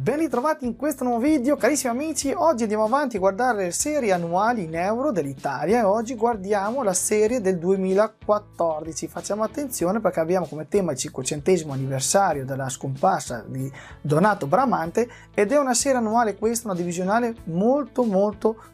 Ben ritrovati in questo nuovo video, carissimi amici. Oggi andiamo avanti a guardare le serie annuali in euro dell'Italia e oggi guardiamo la serie del 2014. Facciamo attenzione perché abbiamo come tema il 500° anniversario della scomparsa di Donato Bramante ed è una serie annuale, questa, una divisionale molto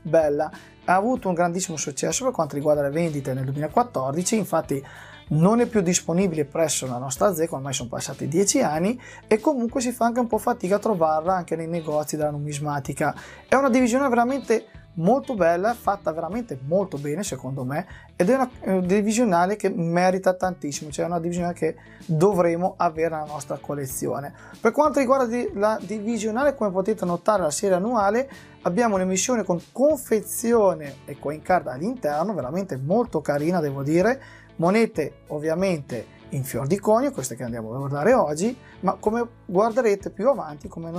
bella. Ha avuto un grandissimo successo per quanto riguarda le vendite nel 2014, infatti non è più disponibile presso la nostra Zeca, ormai sono passati 10 anni e comunque si fa anche un po' fatica a trovarla anche nei negozi della numismatica. È una divisione veramente molto bella, fatta veramente molto bene secondo me, ed è una divisionale che merita tantissimo, cioè è una divisionale che dovremo avere nella nostra collezione. Per quanto riguarda la divisionale, come potete notare, la serie annuale, abbiamo un'emissione con confezione e coin card all'interno, veramente molto carina, devo dire. Monete ovviamente in fior di conio, queste che andiamo a guardare oggi, ma come guarderete più avanti, come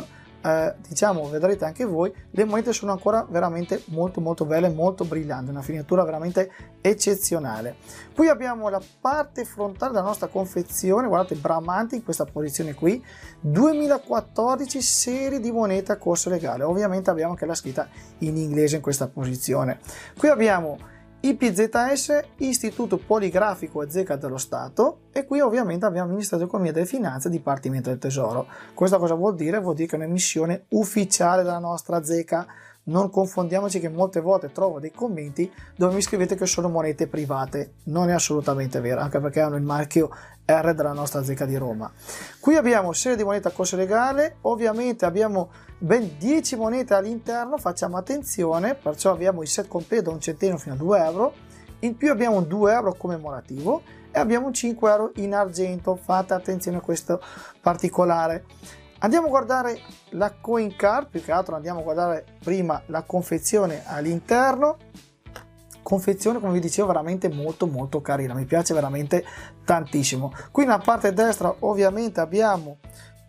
vedrete anche voi, le monete sono ancora veramente molto belle, molto brillanti, una finitura veramente eccezionale. Qui abbiamo la parte frontale della nostra confezione, guardate, Bramante in questa posizione qui, 2014 serie di monete a corso legale, ovviamente abbiamo anche la scritta in inglese in questa posizione. Qui abbiamo IPZS, Istituto Poligrafico e Zeca dello Stato, e qui ovviamente abbiamo Ministero dell'Economia e delle Finanze, Dipartimento del Tesoro. Questo cosa vuol dire? Vuol dire che è un'emissione ufficiale della nostra Zeca. Non confondiamoci che molte volte trovo dei commenti dove mi scrivete che sono monete private. Non è assolutamente vero, anche perché hanno il marchio R della nostra Zeca di Roma. Qui abbiamo serie di monete a corso legale, ovviamente abbiamo ben 10 monete all'interno, facciamo attenzione, perciò abbiamo il set completo da 1 centesimo fino a 2 euro, in più abbiamo un 2 euro commemorativo e abbiamo un 5 euro in argento, fate attenzione a questo particolare. Andiamo a guardare la coin card, più che altro andiamo a guardare prima la confezione all'interno. Confezione, come vi dicevo, veramente molto carina, mi piace veramente tantissimo. Qui nella parte destra ovviamente abbiamo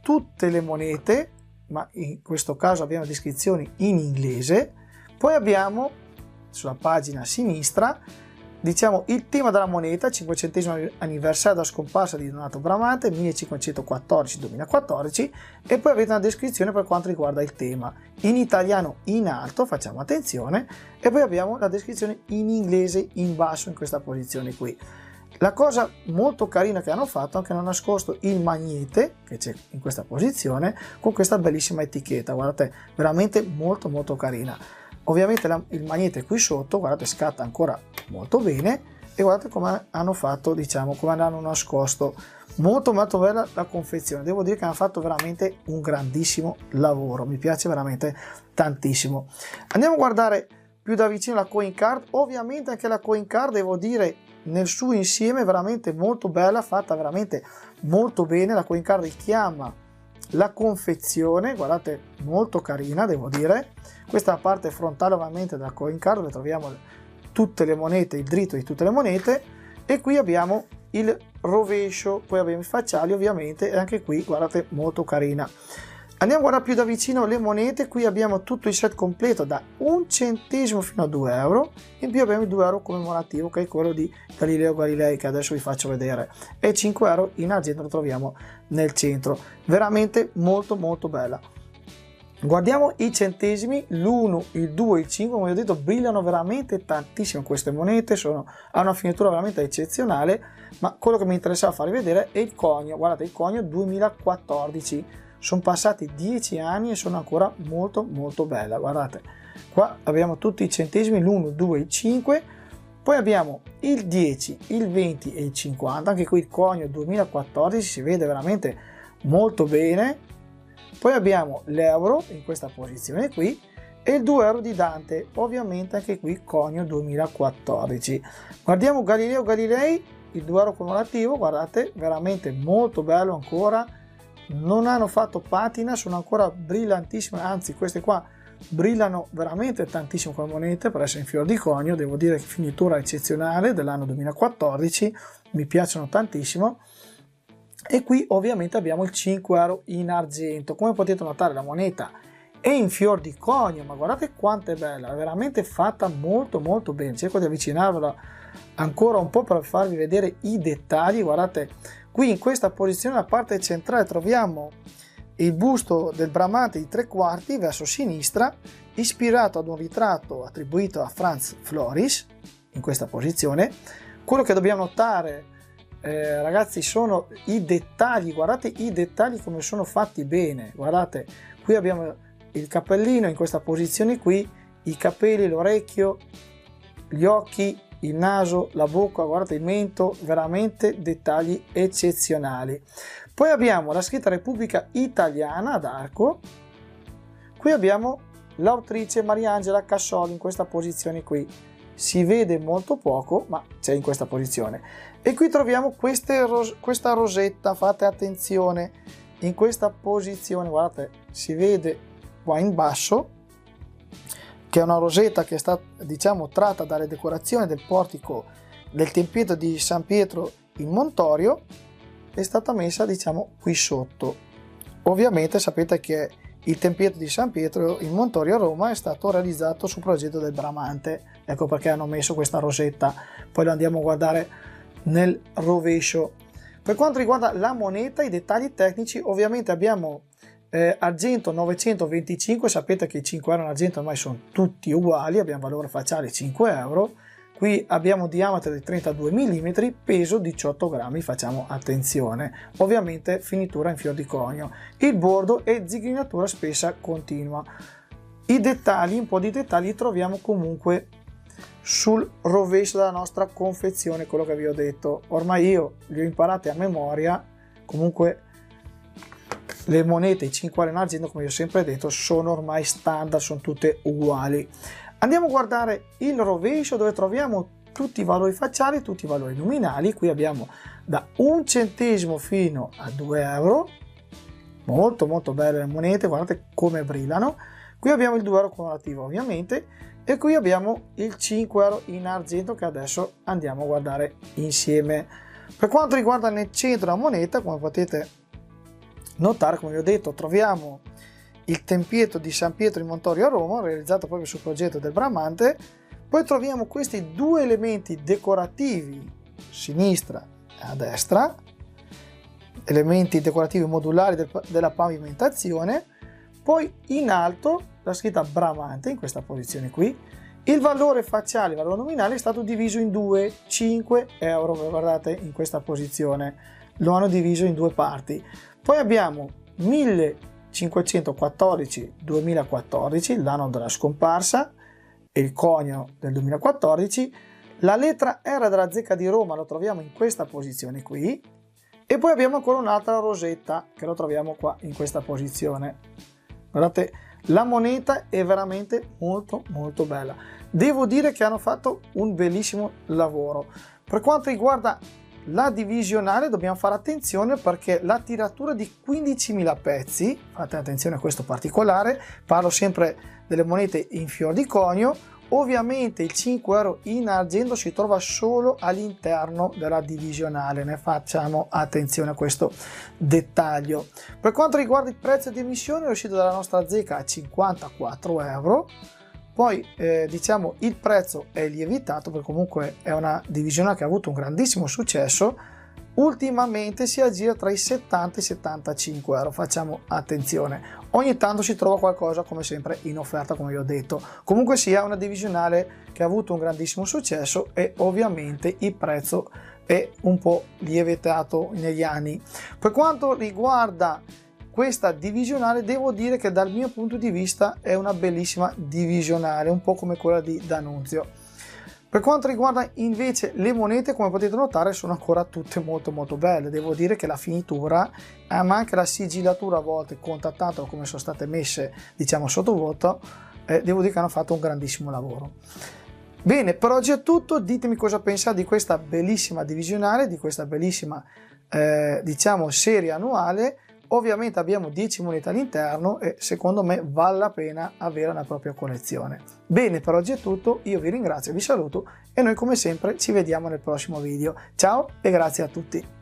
tutte le monete, ma in questo caso abbiamo descrizioni in inglese. Poi abbiamo sulla pagina sinistra, diciamo, il tema della moneta, 500° anniversario della scomparsa di Donato Bramante, 1514-2014, e poi avete una descrizione per quanto riguarda il tema in italiano in alto, facciamo attenzione, e poi abbiamo la descrizione in inglese in basso in questa posizione qui. La cosa molto carina che hanno fatto è che hanno nascosto il magnete che c'è in questa posizione con questa bellissima etichetta, guardate, veramente molto carina. Ovviamente il magnete qui sotto, guardate, scatta ancora molto bene e guardate come hanno fatto, diciamo, come hanno nascosto. Molto bella la confezione, devo dire che hanno fatto veramente un grandissimo lavoro, mi piace veramente tantissimo. Andiamo a guardare più da vicino la coin card. Ovviamente anche la coin card, devo dire, nel suo insieme veramente molto bella, fatta veramente molto bene. La coin card richiama la confezione, guardate, molto carina, devo dire. Questa è la parte frontale ovviamente della coin card, dove troviamo tutte le monete, il dritto di tutte le monete, e qui abbiamo il rovescio, poi abbiamo i facciali ovviamente, e anche qui guardate, molto carina. Andiamo a guardare più da vicino le monete. Qui abbiamo tutto il set completo da 1 centesimo fino a 2 euro, in più abbiamo il 2 euro commemorativo che è quello di Galileo Galilei, che adesso vi faccio vedere, e 5 euro in argento lo troviamo nel centro, veramente molto bella. Guardiamo i centesimi, l'1, il 2 e il 5, come ho detto, brillano veramente tantissimo queste monete, hanno una finitura veramente eccezionale, ma quello che mi interessava farvi vedere è il conio. Guardate, il conio 2014, sono passati 10 anni e sono ancora molto bella. Guardate, qua abbiamo tutti i centesimi, l'1, 2 e il 5, poi abbiamo il 10, il 20 e il 50, anche qui il conio 2014 si vede veramente molto bene. Poi abbiamo l'euro in questa posizione qui e il 2 euro di Dante, ovviamente anche qui conio 2014. Guardiamo Galileo Galilei, il 2 euro commemorativo, guardate, veramente molto bello ancora, non hanno fatto patina, sono ancora brillantissime, anzi queste qua brillano veramente tantissimo come monete per essere in fior di conio, devo dire che finitura eccezionale dell'anno 2014, mi piacciono tantissimo. E qui ovviamente abbiamo il 5 euro in argento. Come potete notare, la moneta è in fior di conio, ma guardate quanto è bella, è veramente fatta molto bene. Cerco di avvicinarvela ancora un po' per farvi vedere i dettagli. Guardate, qui in questa posizione, la parte centrale, troviamo il busto del Bramante di 3/4 verso sinistra, ispirato ad un ritratto attribuito a Franz Floris, in questa posizione. Quello che dobbiamo notare, ragazzi, sono i dettagli. Guardate i dettagli come sono fatti bene. Guardate, qui abbiamo il cappellino in questa posizione qui, i capelli, l'orecchio, gli occhi, il naso, la bocca, guardate il mento, veramente dettagli eccezionali. Poi abbiamo la scritta Repubblica Italiana ad arco. Qui abbiamo l'autrice Mariangela Cassoli in questa posizione qui. Si vede molto poco, ma c'è in questa posizione. E qui troviamo questa rosetta, fate attenzione, in questa posizione, guardate, si vede qua in basso, che è una rosetta che è stata, diciamo, tratta dalle decorazioni del portico del tempietto di San Pietro in Montorio, è stata messa, diciamo, qui sotto. Ovviamente sapete che il tempietto di San Pietro in Montorio a Roma è stato realizzato su progetto del Bramante, ecco perché hanno messo questa rosetta. Poi lo andiamo a guardare nel rovescio. Per quanto riguarda la moneta, i dettagli tecnici, ovviamente abbiamo argento 925, sapete che i 5 euro in argento ormai sono tutti uguali, abbiamo valore facciale 5 euro. Qui abbiamo diametro di 32 mm, peso 18 grammi, facciamo attenzione. Ovviamente finitura in fior di conio. Il bordo è zigrinatura spessa continua. I dettagli, un po' di dettagli troviamo comunque sul rovescio della nostra confezione, quello che vi ho detto. Ormai io li ho imparati a memoria, comunque le monete, i 5 euro in argento, come vi ho sempre detto, sono ormai standard, sono tutte uguali. Andiamo a guardare il rovescio, dove troviamo tutti i valori facciali, tutti i valori nominali. Qui abbiamo da 1 centesimo fino a 2 euro, molto molto belle le monete, guardate come brillano. Qui abbiamo il 2 euro commemorattivo ovviamente, e qui abbiamo il 5 euro in argento che adesso andiamo a guardare insieme. Per quanto riguarda nel centro la moneta, come potete notare, come vi ho detto, troviamo il tempietto di San Pietro in Montorio a Roma, realizzato proprio sul progetto del Bramante. Poi troviamo questi due elementi decorativi, a sinistra e a destra, elementi decorativi modulari della pavimentazione. Poi in alto la scritta Bramante in questa posizione qui. Il valore facciale, il valore nominale è stato diviso in due, 5 euro, guardate in questa posizione, lo hanno diviso in due parti. Poi abbiamo 1514-2014, l'anno della scomparsa, e il conio del 2014. La lettera R della Zecca di Roma lo troviamo in questa posizione qui, e poi abbiamo ancora un'altra rosetta che lo troviamo qua in questa posizione. Guardate, la moneta è veramente molto molto bella. Devo dire che hanno fatto un bellissimo lavoro. Per quanto riguarda la divisionale dobbiamo fare attenzione, perché la tiratura di 15.000 pezzi, fate attenzione a questo particolare, parlo sempre delle monete in fior di conio. Ovviamente il 5 euro in argento si trova solo all'interno della divisionale, ne facciamo attenzione a questo dettaglio. Per quanto riguarda il prezzo di emissione, è uscito dalla nostra Zecca a 54 euro. Poi diciamo il prezzo è lievitato, perché comunque è una divisione che ha avuto un grandissimo successo. Ultimamente si aggira tra i 70 e i 75 euro, facciamo attenzione. Ogni tanto si trova qualcosa, come sempre, in offerta, come vi ho detto. Comunque sia una divisionale che ha avuto un grandissimo successo, e ovviamente il prezzo è un po' lievitato negli anni. Per quanto riguarda questa divisionale, devo dire che dal mio punto di vista è una bellissima divisionale, un po' come quella di D'Annunzio. Per quanto riguarda invece le monete, come potete notare, sono ancora tutte molto molto belle. Devo dire che la finitura, ma anche la sigillatura a volte, contattato come sono state messe, diciamo, sottovuoto, devo dire che hanno fatto un grandissimo lavoro. Bene, per oggi è tutto. Ditemi cosa pensate di questa bellissima divisionale, di questa bellissima diciamo serie annuale. Ovviamente abbiamo 10 monete all'interno e secondo me vale la pena avere la propria collezione. Bene, per oggi è tutto, io vi ringrazio, vi saluto e noi come sempre ci vediamo nel prossimo video. Ciao e grazie a tutti!